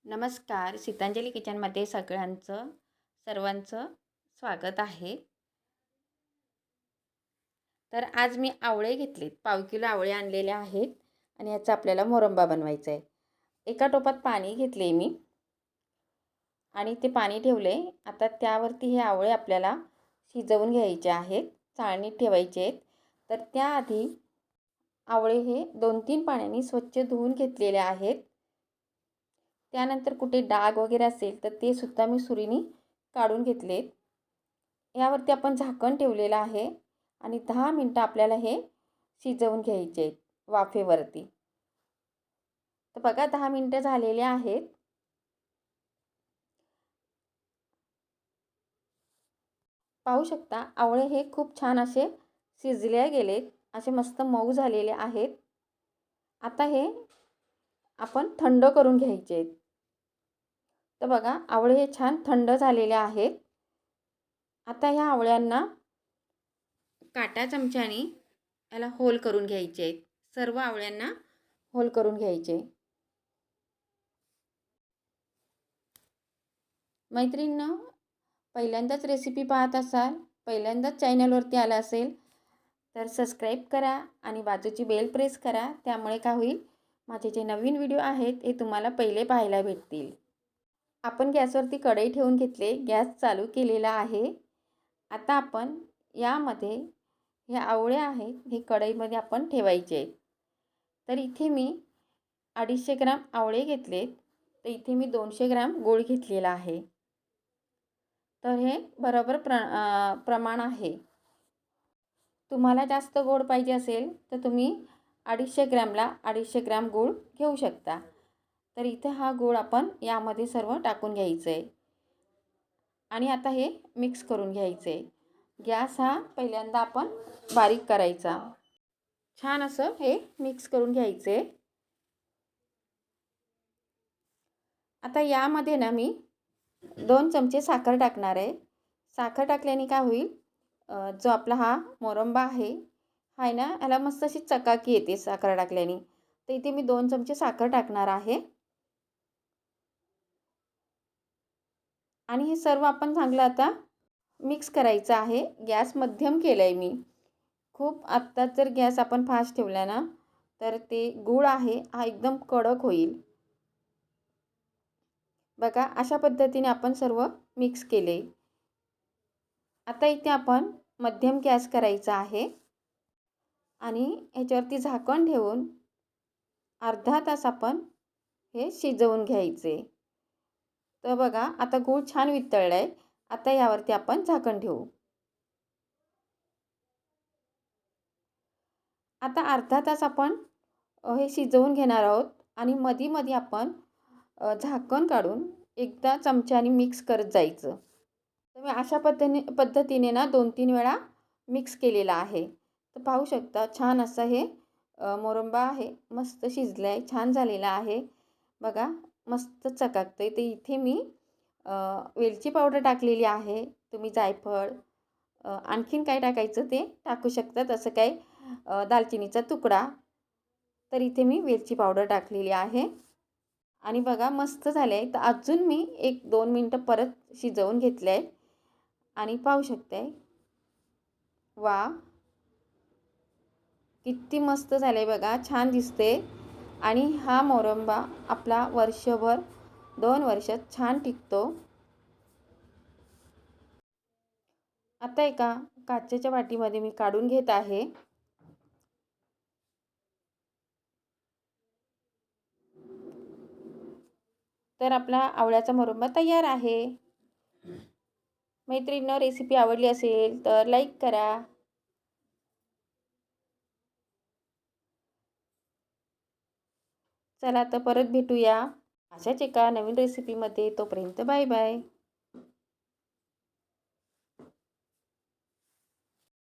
नमस्कार. सीतांजली किचनमध्ये सर्वांचं स्वागत आहे. तर आज मी आवळे घेतलेत. पाव किलो आवळे आणलेले आहेत आणि याचा आपल्याला मोरंबा बनवायचा आहे. एका टोपात पाणी घेतले मी आणि ते पाणी ठेवले. आता त्यावरती हे आवळे आपल्याला शिजवून घ्यायचे आहेत. चाळणीत ठेवायचे आहेत. तर त्याआधी आवळे हे 2-3 पाण्याने स्वच्छ धुवून घेतलेले आहेत. त्यानंतर कुठे डाग वगैरे असेल तर ते सुद्धा मी सुरीने काढून घेतलेत. यावरती आपण झाकण ठेवलेलं आहे आणि 10 मिनटं आपल्याला हे शिजवून घ्यायचे आहेत वाफेवरती. तर बघा 10 मिनटं झालेले आहेत. पाहू शकता आवळे हे खूप छान असे शिजले गेलेत, असे मस्त मऊ झालेले आहेत. आता हे आपण थंड करून घ्यायचे आहेत. तर बघा आवळे हे छान थंड झालेले आहेत. आता ह्या आवळ्यांना काटा चमच्याने याला होल करून घ्यायचे आहेत. सर्व आवळ्यांना होल करून घ्यायचे. मैत्रिणींनो, पहिल्यांदाच रेसिपी पाहत असाल, पहिल्यांदाच चॅनलवरती आला असेल तर सबस्क्राईब करा आणि बाजूची बेल प्रेस करा. त्यामुळे काय होईल, माझे जे नवीन व्हिडिओ आहेत हे तुम्हाला पहिले पाहायला भेटतील. आपण गॅसवरती कढई ठेवून घेतले. गॅस चालू केलेला आहे. आता आपण यामध्ये हे आवळे आहेत हे कढईमध्ये आपण ठेवायचे आहेत. तर इथे मी 250 ग्राम आवळे घेतलेत. तर इथे मी 200 ग्राम गूळ घेतलेला आहे. तर हे बरोबर प्रमाण आहे. तुम्हाला जास्त गोड पाहिजे असेल तर तुम्ही 250 ग्रॅमला 250 ग्रॅम गूळ घेऊ शकता. तर इथे हा गूळ आपण यामध्ये सर्व टाकून घ्यायचं आहे आणि आता हे मिक्स करून घ्यायचं आहे. गॅस हा पहिल्यांदा आपण बारीक करायचा. छान असं हे मिक्स करून घ्यायचं आहे. आता यामध्ये ना मी 2 चमचे साखर टाकणार आहे. साखर टाकल्याने काय होईल, जो आपला हा मोरंबा आहे हा ना, याला मस्त अशी चकाकी येते साखर टाकल्याने. तर इथे मी 2 चमचे साखर टाकणार आहे आणि हे सर्व आपण चांगलं आता मिक्स करायचं आहे. गॅस मध्यम केला आहे मी. खूप आत्ताच जर गॅस आपण फास्ट ठेवला ना तर ते गूळ आहे हा एकदम कडक होईल. बघा अशा पद्धतीने आपण सर्व मिक्स केले. आता इथे आपण मध्यम गॅस करायचा आहे आणि ह्याच्यावरती झाकण ठेवून अर्धा तास आपण हे शिजवून घ्यायचे. तर बघा आता गूळ छान वितळला आहे. आता यावरती आपण झाकण ठेवू. आता अर्धा तास आपण हे शिजवून घेणार आहोत आणि मध्ये आपण झाकण काढून एकदा चमच्याने मिक्स करत जायचं. तर मी अशा पद्धतीने ना 2-3 वेळा मिक्स केलेला आहे. तर पाहू शकता छान असं हे मोरंबा आहे मस्त शिजलं आहे, छान झालेला आहे. बघा मस्त चकाकतं आहे. तर इथे मी वेलची पावडर टाकलेली आहे. तुम्ही जायफळ आणखीन काय टाकायचं ते टाकू शकता. तसं काय दालचिनीचा तुकडा. तर इथे मी वेलची पावडर टाकलेली आहे आणि बघा मस्त झालं आहे. तर अजून मी 1-2 मिनटं परत शिजवून घेतलं आहे आणि पाहू शकताय. वा, किती मस्त झालं आहे बघा, छान दिसते. आणि हा मोरंबा आपला वर्षभर 2 वर्षात छान टिकतो. आता एका काचेच्या वाटीमध्ये मी काढून घेत आहे. तर आपला आवळ्याचा मोरंबा तयार आहे. मैत्रिणींनो, रेसिपी आवडली असेल तर लाईक करा. चला तर परत भेटूया अशाच एका नवीन रेसिपीमध्ये. तोपर्यंत बाय बाय.